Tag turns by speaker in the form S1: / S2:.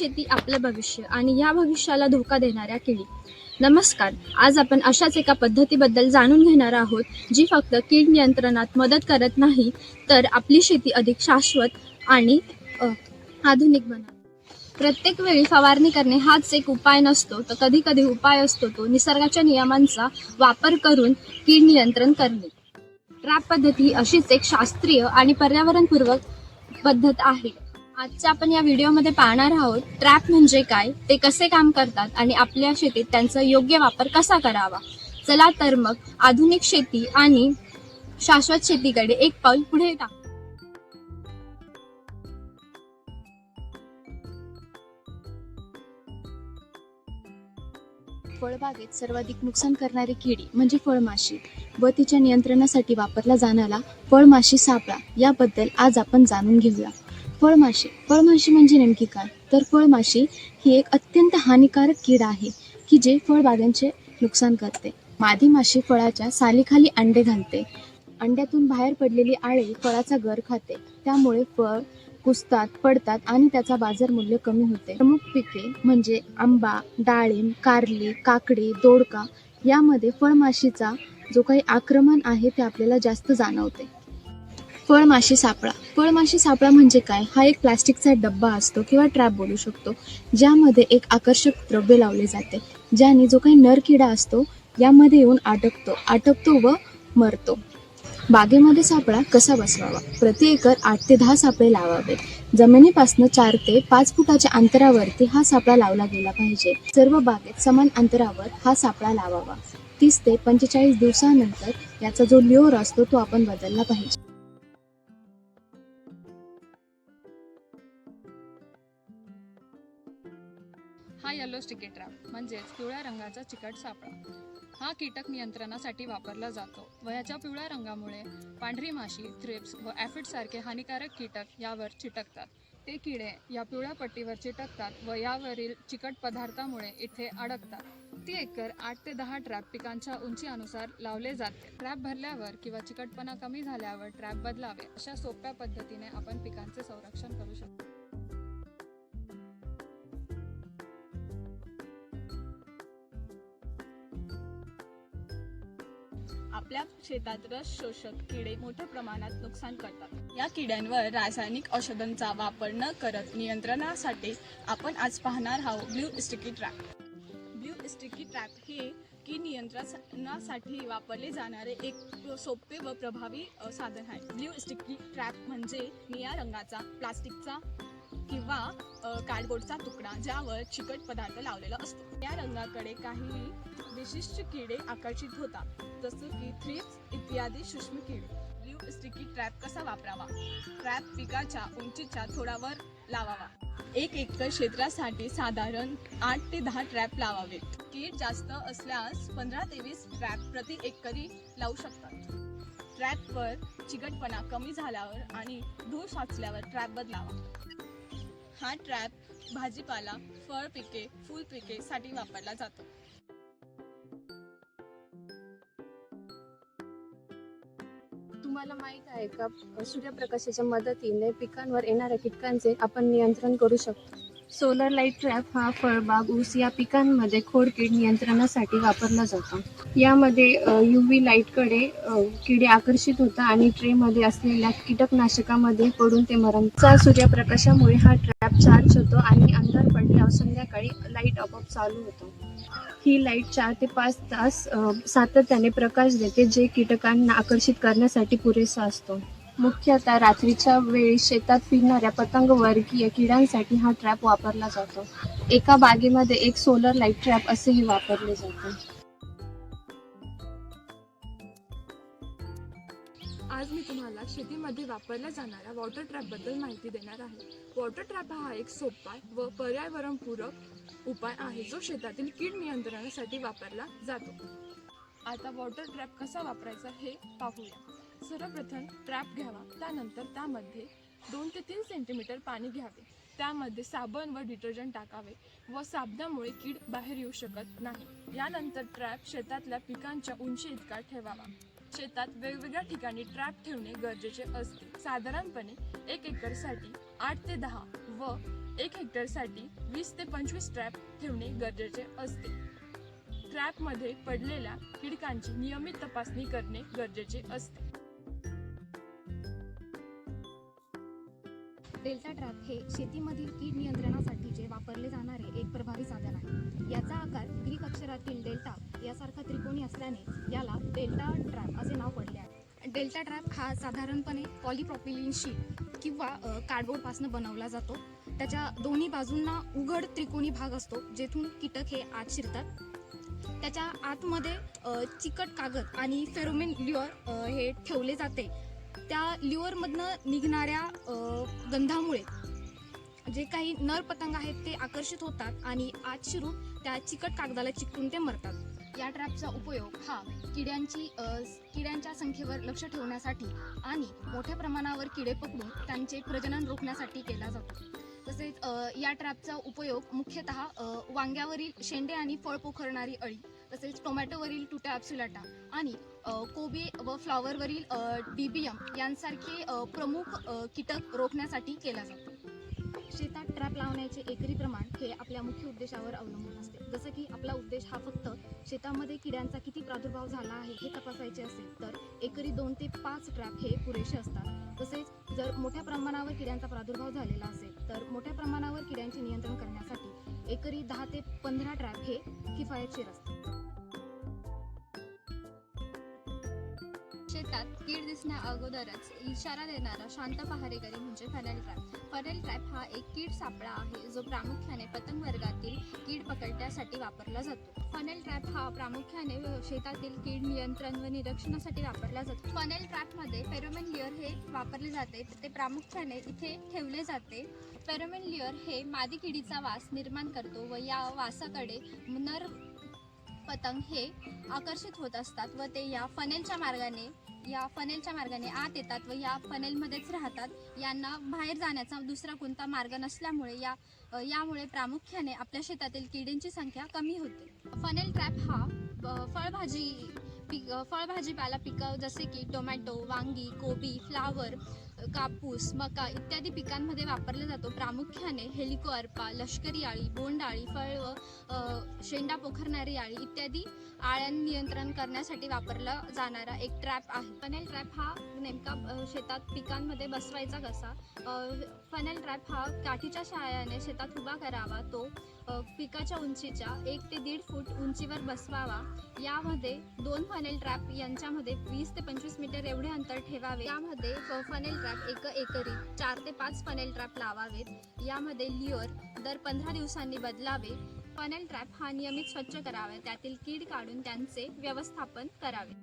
S1: शेती आपलं भविष्य आणि या भविष्याला धोका देणाऱ्या किडी. नमस्कार. आज आपण अशाच एका पद्धतीबद्दल जाणून घेणार आहोत जी फक्त कीड नियंत्रणात मदत करत नाही तर आपली शेती अधिक शाश्वत आणि आधुनिक बनवते. प्रत्येक वेळी फवारणी करणे हाच एक उपाय नसतो, तर कधी कधी उपाय असतो तो निसर्गाच्या नियमांचा वापर करून कीड नियंत्रण करणे. ट्रॅप पद्धती ही अशीच एक शास्त्रीय आणि पर्यावरणपूर्वक पद्धत आहे. आजच्या आपण या व्हिडिओमध्ये पाहणार आहोत ट्रॅप म्हणजे काय, ते कसे काम करतात आणि आपल्या शेतीत त्यांचा योग्य वापर कसा करावा. चला तर मग आधुनिक शेती आणि शाश्वत शेतीकडे एक पाऊल पुढे टाकू.
S2: फळबागेत सर्वाधिक नुकसान करणारी किडी म्हणजे फळमाशी व तिच्या नियंत्रणासाठी वापरला जाणारा फळमाशी सापळा याबद्दल आज आपण जाणून घेऊया. फळमाशी म्हणजे नेमकी काय, तर फळमाशी ही एक अत्यंत हानिकारक कीड आहे की जे फळबागांचे नुकसान करते. मादी माशी फळाच्या सालीखाली अंडे घालते. अंड्यातून बाहेर पडलेली आळे फळाचा गर खाते. त्यामुळे फळ कुजतात, पडतात आणि त्याचा बाजार मूल्य कमी होते. प्रमुख पिके म्हणजे आंबा, डाळिंब, कारली, काकडी, दोडका यामध्ये फळमाशीचा जो काही आक्रमण आहे ते आपल्याला जास्त जाणवते. फळमाशी सापळा म्हणजे काय, हा एक प्लास्टिकचा डब्बा असतो किंवा ट्रॅप बोलू शकतो, ज्यामध्ये एक आकर्षक द्रव्य लावले जाते, ज्याने जो काही नर किडा असतो यामध्ये येऊन अटकतो व मरतो. बागेमध्ये सापळा कसा बसवावा, प्रति एकर 8 ते 10 सापळे लावावे. जमिनीपासून 4 ते 5 फुटाच्या अंतरावरती हा सापळा लावला गेला पाहिजे. सर्व बागेत समान अंतरावर हा सापळा लावावा. 30 ते 45 दिवसानंतर याचा जो ल्योर असतो तो आपण बदलला पाहिजे.
S3: हा येलो स्टिकी ट्रॅप म्हणजेच पिवळ्या रंगाचा चिकट सापळा. हा कीटक नियंत्रणासाठी वापरला जातो व ह्याच्या पिवळ्या रंगामुळे पांढरी माशी, थ्रिप्स व ॲफिड सारखे हानिकारक कीटक यावर चिटकतात. ते किडे या पिवळ्या पट्टीवर चिटकतात व यावरील चिकट पदार्थामुळे इथे अडकतात. प्रति एकर 8 ते 10 ट्रॅप पिकांच्या उंचीनुसार लावले जाते. ट्रॅप भरल्यावर किंवा चिकटपणा कमी झाल्यावर ट्रॅप बदलावे. अशा सोप्या पद्धतीने आपण पिकांचे संरक्षण करू शकतो.
S4: आपल्या शेतात रस शोषक किडे मोठ्या प्रमाणात नुकसान करतात. या किड्यांवर रासायनिक औषधांचा वापर न करत नियंत्रणासाठी आपण आज पाहणार आहोत blue sticky trap. Blue sticky trap हे कीड नियंत्रणासाठी वापरले जाणारे एक सोपे व प्रभावी साधन आहे. ब्लू स्टिकी ट्रॅप म्हणजे निळ्या रंगाचा प्लास्टिकचा किंवा कार्डबोर्डचा तुकडा ज्यावर चिकट पदार्थ लावलेला असतो. या रंगाकडे काही विशिष्ट किडे आकर्षित होतात, जसं की थ्रिप्स इत्यादी सूक्ष्म किडे. ब्लू स्टिकी ट्रॅप कसा वापरावा. ट्रॅप पिकाच्या उंचीच्या थोडा वर लावावा. 1 एकर क्षेत्रासाठी साधारण 8 ते 10 ट्रॅप लावावे. कीड जास्त असल्यास 15 ते 20 ट्रॅप प्रति एकरी लावू शकतात. ट्रॅपवर चिकटपणा कमी झाल्यावर आणि धूळ साचल्यावर ट्रॅप बदलावा. हा ट्रॅप भाजीपाला, फळ पिके, फूल पिके साठी वापरला जातो.
S2: तुम्हाला माहित आहे का, सूर्यप्रकाशाच्या मदतीने पिकांवर येणाऱ्या कीटकांचे आपण नियंत्रण करू शकतो. सोलर लाईट ट्रॅप हा फळबाग, ऊस या पिकांमध्ये खोडकीड नियंत्रणासाठी वापरला जातो. यामध्ये UV लाईटकडे किडे आकर्षित होतात आणि ट्रेमध्ये असलेल्या कीटकनाशकामध्ये पडून ते मरतात. सूर्यप्रकाशामुळे हा ट्रॅप चार्ज होतो आणि अंधार पडल्यावर संध्याकाळी लाईट आपोआप चालू होतो. ही लाईट 4 ते 5 तास सातत्याने प्रकाश देते, जे कीटकांना आकर्षित करण्यासाठी पुरेसा असतो. मुख्यतः रात्रीच्या वेळी शेतात फिरणाऱ्या पतंगवर्गीय किड्यांसाठी हा ट्रॅप वापरला जातो. एका बागेमध्ये एक सोलर लाईट ट्रॅप असेही वापरले जाते.
S1: आज मी तुम्हाला शेतीमध्ये वापरल्या जाणाऱ्या वॉटर ट्रॅपबद्दल माहिती देणार आहे. वॉटर ट्रॅप हा एक सोपा व पर्यावरणपूरक उपाय आहे जो शेतातील कीड नियंत्रणासाठी वापरला जातो. आता वॉटर ट्रॅप कसा वापरायचा हे पाहूया. सर्वप्रथम ट्रॅप घ्यावा. त्यानंतर त्यामध्ये 2 ते 3 सेंटीमीटर पाणी घ्यावे. त्यामध्ये साबण व डिटर्जंट टाकावे व साबणामुळे कीड बाहेर येऊ शकत नाही. यानंतर ट्रॅप शेतातल्या पिकांच्या उंची इतका ठेवावा. शेतात वेगवेगळ्या ठिकाणी ट्रॅप ठेवणे गरजेचे असते. साधारणपणे 1 एकरसाठी 8 ते 10 व
S4: 1 हेक्टरसाठी 20 ते 25 ट्रॅप ठेवणे गरजेचे असते. ट्रॅपमध्ये पडलेल्या कीटकांची नियमित तपासणी करणे गरजेचे असते.
S2: डेल्टा ट्रॅप हे शेतीमधील कीड नियंत्रणासाठीचे वापरले जाणारे एक प्रभावी साधन आहे. याचा आकार ग्रीक अक्षरातील डेल्टा यासारखा त्रिकोणी असल्याने याला डेल्टा ट्रॅप असे नाव पडले आहे. डेल्टा ट्रॅप हा साधारणपणे पॉलिप्रॉपिलिन शीट किंवा कार्डबोर्डपासून बनवला जातो. त्याच्या दोन्ही बाजूंना उघड त्रिकोणी भाग असतो जेथून कीटक हे आत शिरतात. त्याच्या आतमध्ये चिकट कागद आणि फेरोमेन ल्युअर हे ठेवले जाते. त्या ल्युअरमधनं निघणाऱ्या गंधामुळे जे काही नर पतंग आहेत ते आकर्षित होतात आणि आत शिरून त्या चिकट कागदाला चिकटून ते मरतात. या ट्रॅपचा उपयोग हा किड्यांच्या संख्येवर लक्ष ठेवण्यासाठी आणि मोठ्या प्रमाणावर किडे पकडून त्यांचे प्रजनन रोखण्यासाठी केला जातो. तसेच या ट्रॅपचा उपयोग मुख्यतः वांग्यावरील शेंडे आणि फळ पोखरणारी अळी, तसेच टोमॅटोवरील टुटा ॲप्सुलाटा आणि कोबी व फ्लॉवरवरील डीबीएम यांसारखे प्रमुख कीटक रोखण्यासाठी केला जातो. शेतात ट्रॅप लावण्याचे एकरी प्रमाण हे आपल्या मुख्य उद्देशावर अवलंबून असते. जसं की आपला उद्देश हा फक्त शेतामध्ये किड्यांचा किती प्रादुर्भाव झाला आहे हे तपासायचे असेल तर एकरी 2 ते 5 ट्रॅप हे पुरेसे असतात. तसेच जर मोठ्या प्रमाणावर किड्यांचा प्रादुर्भाव झालेला असेल तर मोठ्या प्रमाणावर किड्यांचे नियंत्रण करण्यासाठी एकरी 10 ते 15 ट्रॅप हे किफायतशीर असतात.
S1: शेतात कीड दिसण्या अगोदरच इशारा देणारा शांत पहारेकरी म्हणजे फनेल ट्रॅप. फनेल ट्रॅप हा एक कीड सापळा आहे जो प्रामुख्याने पतंग वर्गातील कीड पकडण्यासाठी वापरला जातो. फनेल ट्रॅप हा प्रामुख्याने शेतातील कीड नियंत्रण व निरीक्षणासाठी वापरला जातो. फनेल ट्रॅपमध्ये फेरोमेन ल्युअर हे वापरले जाते. ते प्रामुख्याने इथे ठेवले जाते. फेरोमेन ल्युअर हे मादी किडीचा वास निर्माण करतो व या वासाकडे नर पतंग हे आकर्षित होत असतात व ते या फनेलच्या मार्गाने आत येतात व या फनेलमध्येच राहतात. यांना बाहेर जाण्याचा दुसरा कोणता मार्ग नसल्यामुळे यामुळे प्रामुख्याने आपल्या शेतातील किडींची संख्या कमी होते. फनेल ट्रॅप हा फळभाजीपाला पिकं जसे की टोमॅटो, वांगी, कोबी, फ्लावर, कापूस, मका इत्यादी पिकांमध्ये वापरला जातो. प्रामुख्याने हेलिकोअर्पा, लष्करी आळी, बोंड आळी, फळ व शेंडा पोखरणारी आळी इत्यादी आळ्यांना नियंत्रण करण्यासाठी वापरला जाणारा एक ट्रॅप आहे. फनेल ट्रॅप हा नेमका शेतात पिकांमध्ये बसवायचा कसा? फनेल ट्रॅप हा काठीच्या सहाय्याने शेतात उभा करावा. तो पिकाच्या उंचीच्या 1 ते 1.5 फूट उंचीवर बसवावा. यामध्ये 2 फनेल ट्रॅप यांच्यामध्ये 20 ते 25 मीटर एवढे अंतर ठेवावे. यामध्ये फनेल ट्रॅप एकरी 4 ते 5 फनेल ट्रॅप लावावेत. यामध्ये ल्युअर दर 15 दिवसांनी बदलावे. फनेल ट्रॅप हा नियमित स्वच्छ करावा. त्यातील कीड काढून त्यांचे व्यवस्थापन करावे.